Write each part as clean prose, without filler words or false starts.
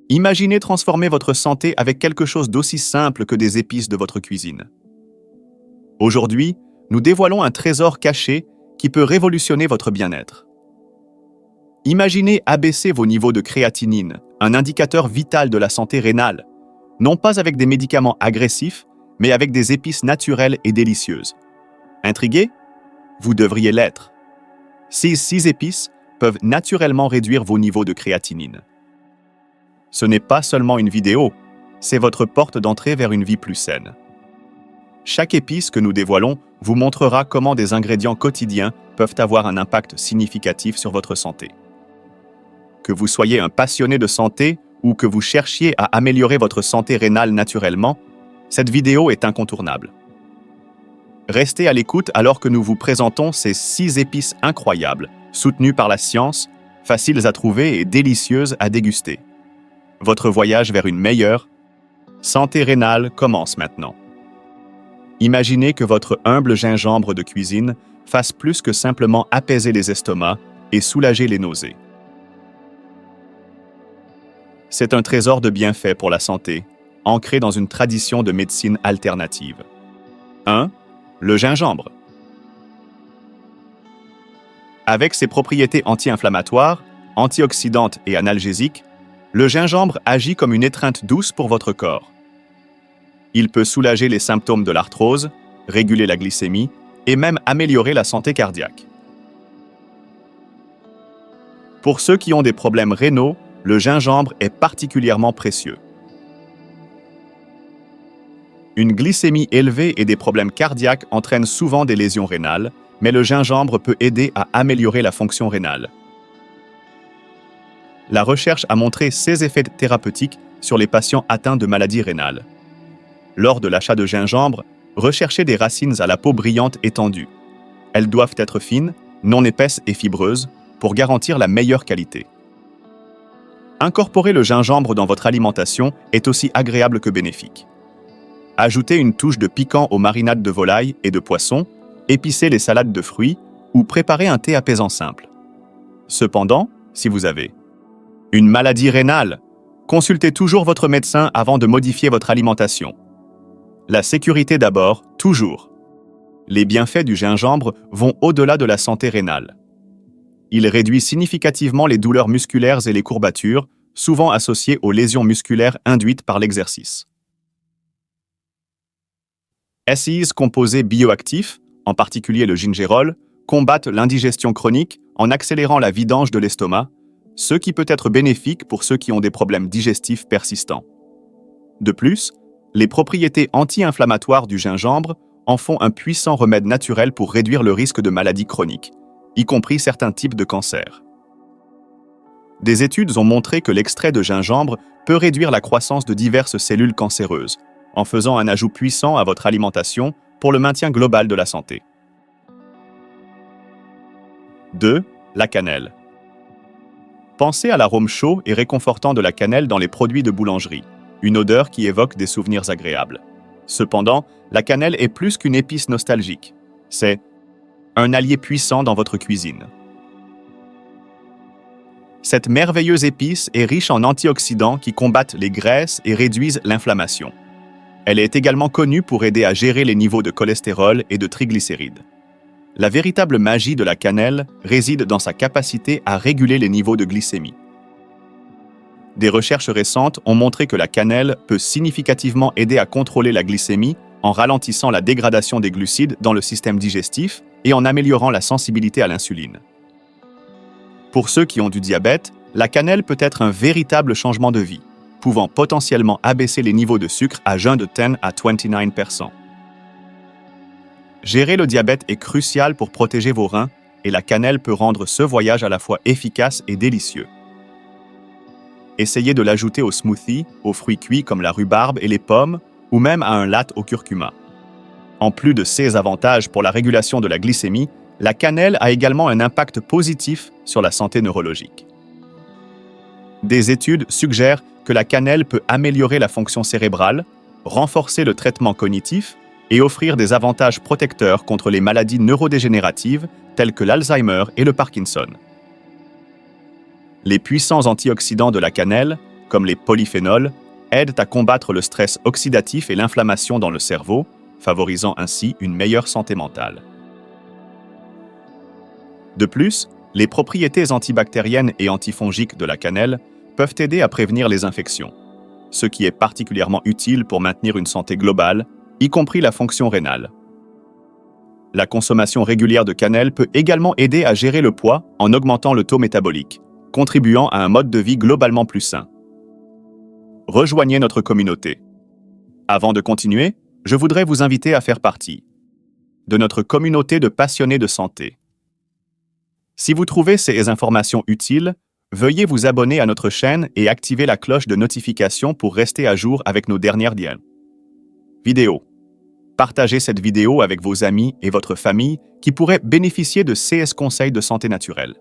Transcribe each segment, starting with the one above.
Imaginez transformer votre santé avec quelque chose d'aussi simple que des épices de votre cuisine. Aujourd'hui, nous dévoilons un trésor caché qui peut révolutionner votre bien-être. Imaginez abaisser vos niveaux de créatinine, un indicateur vital de la santé rénale, non pas avec des médicaments agressifs, mais avec des épices naturelles et délicieuses. Intrigué? Vous devriez l'être. Ces 6 épices peuvent naturellement réduire vos niveaux de créatinine. Ce n'est pas seulement une vidéo, c'est votre porte d'entrée vers une vie plus saine. Chaque épice que nous dévoilons vous montrera comment des ingrédients quotidiens peuvent avoir un impact significatif sur votre santé. Que vous soyez un passionné de santé ou que vous cherchiez à améliorer votre santé rénale naturellement, cette vidéo est incontournable. Restez à l'écoute alors que nous vous présentons ces 6 épices incroyables, soutenues par la science, faciles à trouver et délicieuses à déguster. Votre voyage vers une meilleure santé rénale commence maintenant. Imaginez que votre humble gingembre de cuisine fasse plus que simplement apaiser les estomacs et soulager les nausées. C'est un trésor de bienfaits pour la santé, ancré dans une tradition de médecine alternative. 1. Le gingembre. Avec ses propriétés anti-inflammatoires, antioxydantes et analgésiques, le gingembre agit comme une étreinte douce pour votre corps. Il peut soulager les symptômes de l'arthrose, réguler la glycémie et même améliorer la santé cardiaque. Pour ceux qui ont des problèmes rénaux, le gingembre est particulièrement précieux. Une glycémie élevée et des problèmes cardiaques entraînent souvent des lésions rénales, mais le gingembre peut aider à améliorer la fonction rénale. La recherche a montré ses effets thérapeutiques sur les patients atteints de maladies rénales. Lors de l'achat de gingembre, recherchez des racines à la peau brillante et tendue. Elles doivent être fines, non épaisses et fibreuses pour garantir la meilleure qualité. Incorporer le gingembre dans votre alimentation est aussi agréable que bénéfique. Ajoutez une touche de piquant aux marinades de volaille et de poisson, épicez les salades de fruits ou préparez un thé apaisant simple. Cependant, si vous avez une maladie rénale, consultez toujours votre médecin avant de modifier votre alimentation. La sécurité d'abord, toujours. Les bienfaits du gingembre vont au-delà de la santé rénale. Il réduit significativement les douleurs musculaires et les courbatures, souvent associées aux lésions musculaires induites par l'exercice. SIs composés bioactifs, en particulier le gingérol, combattent l'indigestion chronique en accélérant la vidange de l'estomac, ce qui peut être bénéfique pour ceux qui ont des problèmes digestifs persistants. De plus, les propriétés anti-inflammatoires du gingembre en font un puissant remède naturel pour réduire le risque de maladies chroniques, y compris certains types de cancers. Des études ont montré que l'extrait de gingembre peut réduire la croissance de diverses cellules cancéreuses, en faisant un ajout puissant à votre alimentation pour le maintien global de la santé. 2. La cannelle. Pensez à l'arôme chaud et réconfortant de la cannelle dans les produits de boulangerie, une odeur qui évoque des souvenirs agréables. Cependant, la cannelle est plus qu'une épice nostalgique. C'est un allié puissant dans votre cuisine. Cette merveilleuse épice est riche en antioxydants qui combattent les graisses et réduisent l'inflammation. Elle est également connue pour aider à gérer les niveaux de cholestérol et de triglycérides. La véritable magie de la cannelle réside dans sa capacité à réguler les niveaux de glycémie. Des recherches récentes ont montré que la cannelle peut significativement aider à contrôler la glycémie en ralentissant la dégradation des glucides dans le système digestif et en améliorant la sensibilité à l'insuline. Pour ceux qui ont du diabète, la cannelle peut être un véritable changement de vie, pouvant potentiellement abaisser les niveaux de sucre à jeun de 10 à 29%. Gérer le diabète est crucial pour protéger vos reins et la cannelle peut rendre ce voyage à la fois efficace et délicieux. Essayez de l'ajouter au smoothie, aux fruits cuits comme la rhubarbe et les pommes, ou même à un latte au curcuma. En plus de ses avantages pour la régulation de la glycémie, la cannelle a également un impact positif sur la santé neurologique. Des études suggèrent que la cannelle peut améliorer la fonction cérébrale, renforcer le traitement cognitif et offrir des avantages protecteurs contre les maladies neurodégénératives telles que l'Alzheimer et le Parkinson. Les puissants antioxydants de la cannelle comme les polyphénols, aident à combattre le stress oxydatif et l'inflammation dans le cerveau, favorisant ainsi une meilleure santé mentale. De plus, les propriétés antibactériennes et antifongiques de la cannelle peuvent aider à prévenir les infections, ce qui est particulièrement utile pour maintenir une santé globale, y compris la fonction rénale. La consommation régulière de cannelle peut également aider à gérer le poids en augmentant le taux métabolique, contribuant à un mode de vie globalement plus sain. Rejoignez notre communauté. Avant de continuer, je voudrais vous inviter à faire partie de notre communauté de passionnés de santé. Si vous trouvez ces informations utiles, veuillez vous abonner à notre chaîne et activer la cloche de notification pour rester à jour avec nos dernières vidéos. Partagez cette vidéo avec vos amis et votre famille qui pourraient bénéficier de CS Conseils de santé naturelle.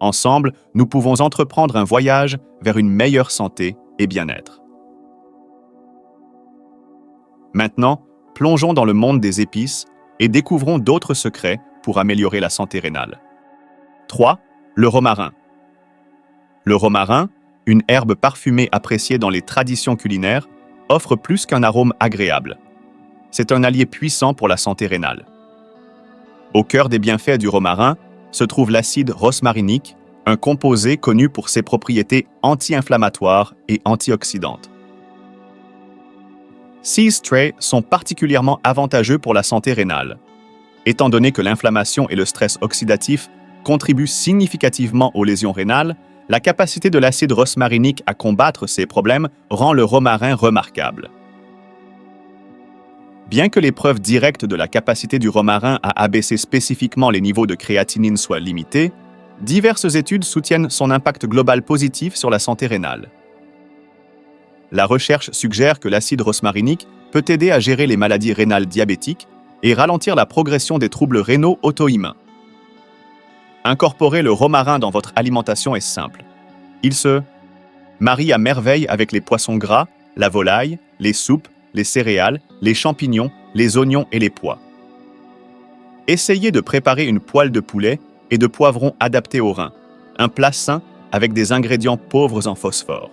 Ensemble, nous pouvons entreprendre un voyage vers une meilleure santé et bien-être. Maintenant, plongeons dans le monde des épices et découvrons d'autres secrets pour améliorer la santé rénale. 3. Le romarin. Le romarin, une herbe parfumée appréciée dans les traditions culinaires, offre plus qu'un arôme agréable. C'est un allié puissant pour la santé rénale. Au cœur des bienfaits du romarin se trouve l'acide rosmarinique, un composé connu pour ses propriétés anti-inflammatoires et antioxydantes. Ces traits sont particulièrement avantageux pour la santé rénale, étant donné que l'inflammation et le stress oxydatif contribuent significativement aux lésions rénales. La capacité de l'acide rosmarinique à combattre ces problèmes rend le romarin remarquable. Bien que les preuves directes de la capacité du romarin à abaisser spécifiquement les niveaux de créatinine soient limitées, diverses études soutiennent son impact global positif sur la santé rénale. La recherche suggère que l'acide rosmarinique peut aider à gérer les maladies rénales diabétiques et ralentir la progression des troubles rénaux auto-immuns. Incorporer le romarin dans votre alimentation est simple. Il se marie à merveille avec les poissons gras, la volaille, les soupes, les céréales, les champignons, les oignons et les pois. Essayez de préparer une poêle de poulet et de poivrons adaptés aux reins, un plat sain avec des ingrédients pauvres en phosphore.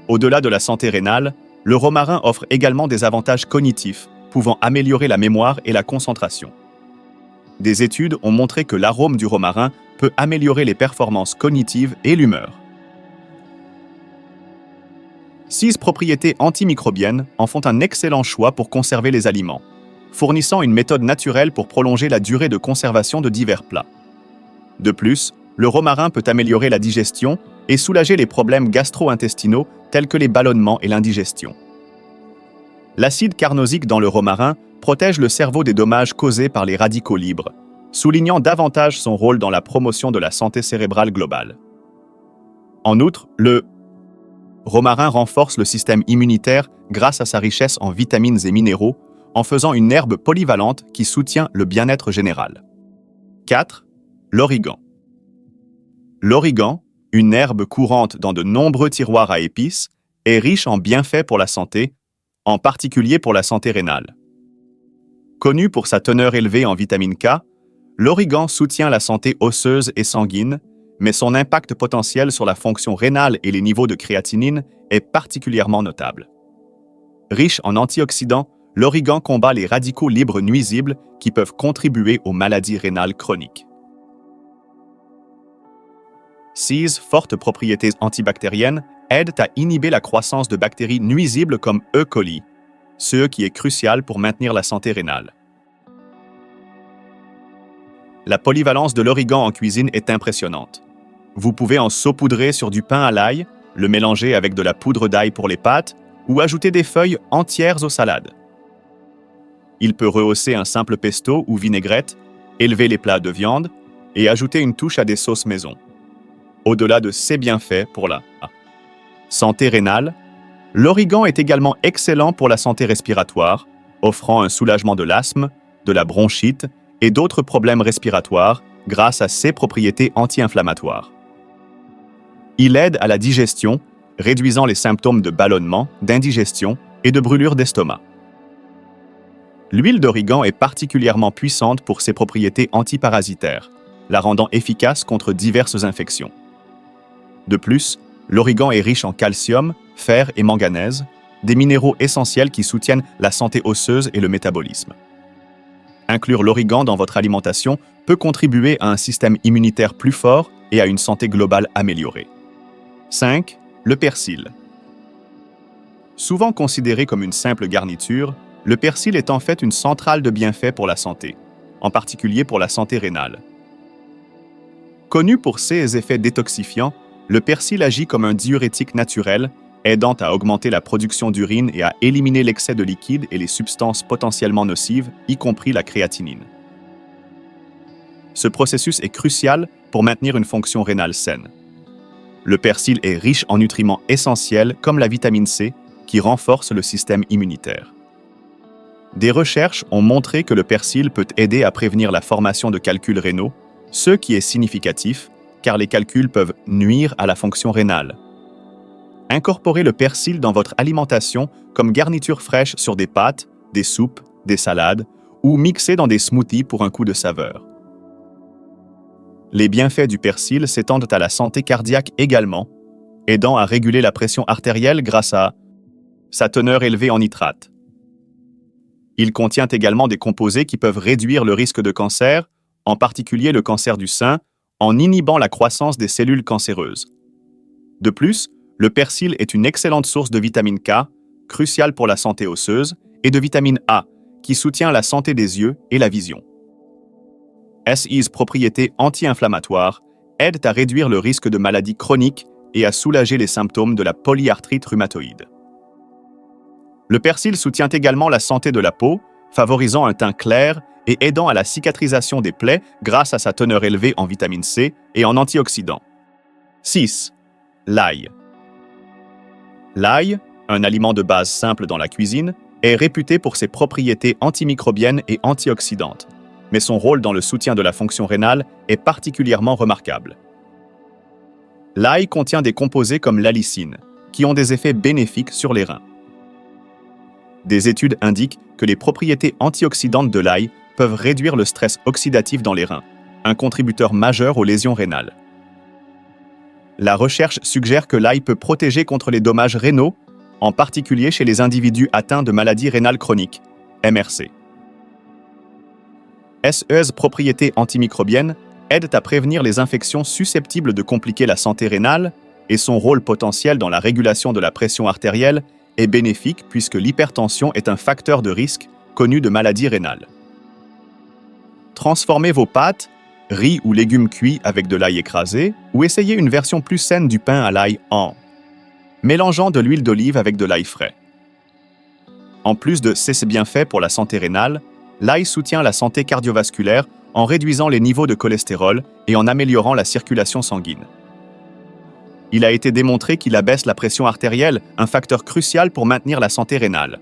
Au-delà de la santé rénale, le romarin offre également des avantages cognitifs, pouvant améliorer la mémoire et la concentration. Des études ont montré que l'arôme du romarin peut améliorer les performances cognitives et l'humeur. 6 propriétés antimicrobiennes en font un excellent choix pour conserver les aliments, fournissant une méthode naturelle pour prolonger la durée de conservation de divers plats. De plus, le romarin peut améliorer la digestion et soulager les problèmes gastro-intestinaux tels que les ballonnements et l'indigestion. L'acide carnosique dans le romarin protège le cerveau des dommages causés par les radicaux libres, soulignant davantage son rôle dans la promotion de la santé cérébrale globale. En outre, le romarin renforce le système immunitaire grâce à sa richesse en vitamines et minéraux, en faisant une herbe polyvalente qui soutient le bien-être général. 4. L'origan. L'origan, une herbe courante dans de nombreux tiroirs à épices, est riche en bienfaits pour la santé, en particulier pour la santé rénale. Connu pour sa teneur élevée en vitamine K, l'origan soutient la santé osseuse et sanguine, mais son impact potentiel sur la fonction rénale et les niveaux de créatinine est particulièrement notable. Riche en antioxydants, l'origan combat les radicaux libres nuisibles qui peuvent contribuer aux maladies rénales chroniques. 6 fortes propriétés antibactériennes aident à inhiber la croissance de bactéries nuisibles comme E. coli, ce qui est crucial pour maintenir la santé rénale. La polyvalence de l'origan en cuisine est impressionnante. Vous pouvez en saupoudrer sur du pain à l'ail, le mélanger avec de la poudre d'ail pour les pâtes ou ajouter des feuilles entières aux salades. Il peut rehausser un simple pesto ou vinaigrette, élever les plats de viande et ajouter une touche à des sauces maison. Au-delà de ses bienfaits pour la santé rénale, l'origan est également excellent pour la santé respiratoire, offrant un soulagement de l'asthme, de la bronchite et d'autres problèmes respiratoires grâce à ses propriétés anti-inflammatoires. Il aide à la digestion, réduisant les symptômes de ballonnement, d'indigestion et de brûlure d'estomac. L'huile d'origan est particulièrement puissante pour ses propriétés antiparasitaires, la rendant efficace contre diverses infections. De plus, l'origan est riche en calcium, fer et manganèse, des minéraux essentiels qui soutiennent la santé osseuse et le métabolisme. Inclure l'origan dans votre alimentation peut contribuer à un système immunitaire plus fort et à une santé globale améliorée. 5. Le persil. Souvent considéré comme une simple garniture, le persil est en fait une centrale de bienfaits pour la santé, en particulier pour la santé rénale. Connu pour ses effets détoxifiants, le persil agit comme un diurétique naturel, aidant à augmenter la production d'urine et à éliminer l'excès de liquide et les substances potentiellement nocives, y compris la créatinine. Ce processus est crucial pour maintenir une fonction rénale saine. Le persil est riche en nutriments essentiels comme la vitamine C, qui renforce le système immunitaire. Des recherches ont montré que le persil peut aider à prévenir la formation de calculs rénaux, ce qui est significatif, car les calculs peuvent nuire à la fonction rénale. Incorporez le persil dans votre alimentation comme garniture fraîche sur des pâtes, des soupes, des salades, ou mixez dans des smoothies pour un coup de saveur. Les bienfaits du persil s'étendent à la santé cardiaque également, aidant à réguler la pression artérielle grâce à sa teneur élevée en nitrate. Il contient également des composés qui peuvent réduire le risque de cancer, en particulier le cancer du sein, en inhibant la croissance des cellules cancéreuses. De plus, le persil est une excellente source de vitamine K, cruciale pour la santé osseuse, et de vitamine A, qui soutient la santé des yeux et la vision. SI's propriétés anti-inflammatoires aident à réduire le risque de maladies chroniques et à soulager les symptômes de la polyarthrite rhumatoïde. Le persil soutient également la santé de la peau, favorisant un teint clair et aidant à la cicatrisation des plaies grâce à sa teneur élevée en vitamine C et en antioxydants. 6. L'ail. L'ail, un aliment de base simple dans la cuisine, est réputé pour ses propriétés antimicrobiennes et antioxydantes, mais son rôle dans le soutien de la fonction rénale est particulièrement remarquable. L'ail contient des composés comme l'allicine, qui ont des effets bénéfiques sur les reins. Des études indiquent que les propriétés antioxydantes de l'ail peuvent réduire le stress oxydatif dans les reins, un contributeur majeur aux lésions rénales. La recherche suggère que l'ail peut protéger contre les dommages rénaux, en particulier chez les individus atteints de maladies rénales chroniques, MRC. SE's propriétés antimicrobiennes aident à prévenir les infections susceptibles de compliquer la santé rénale et son rôle potentiel dans la régulation de la pression artérielle est bénéfique puisque l'hypertension est un facteur de risque connu de maladies rénales. Transformez vos pâtes, riz ou légumes cuits avec de l'ail écrasé ou essayez une version plus saine du pain à l'ail en mélangeant de l'huile d'olive avec de l'ail frais. En plus de ses bienfaits pour la santé rénale, l'ail soutient la santé cardiovasculaire en réduisant les niveaux de cholestérol et en améliorant la circulation sanguine. Il a été démontré qu'il abaisse la pression artérielle, un facteur crucial pour maintenir la santé rénale.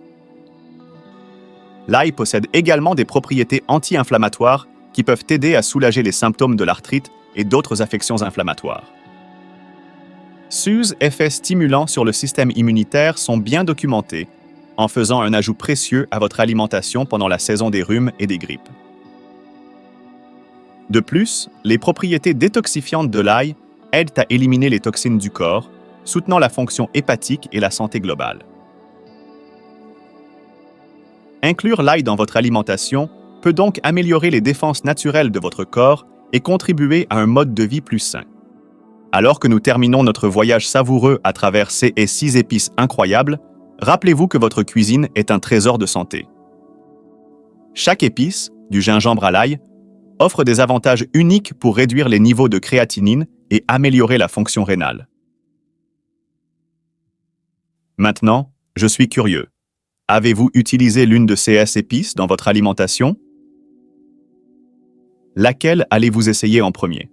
L'ail possède également des propriétés anti-inflammatoires qui peuvent aider à soulager les symptômes de l'arthrite et d'autres affections inflammatoires. Ses effets stimulants sur le système immunitaire sont bien documentés, en faisant un ajout précieux à votre alimentation pendant la saison des rhumes et des grippes. De plus, les propriétés détoxifiantes de l'ail aident à éliminer les toxines du corps, soutenant la fonction hépatique et la santé globale. Inclure l'ail dans votre alimentation peut donc améliorer les défenses naturelles de votre corps et contribuer à un mode de vie plus sain. Alors que nous terminons notre voyage savoureux à travers ces 6 épices incroyables, rappelez-vous que votre cuisine est un trésor de santé. Chaque épice, du gingembre à l'ail, offre des avantages uniques pour réduire les niveaux de créatinine et améliorer la fonction rénale. Maintenant, je suis curieux. Avez-vous utilisé l'une de ces épices dans votre alimentation? Laquelle allez-vous essayer en premier?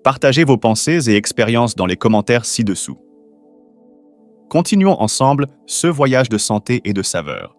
Partagez vos pensées et expériences dans les commentaires ci-dessous. Continuons ensemble ce voyage de santé et de saveur.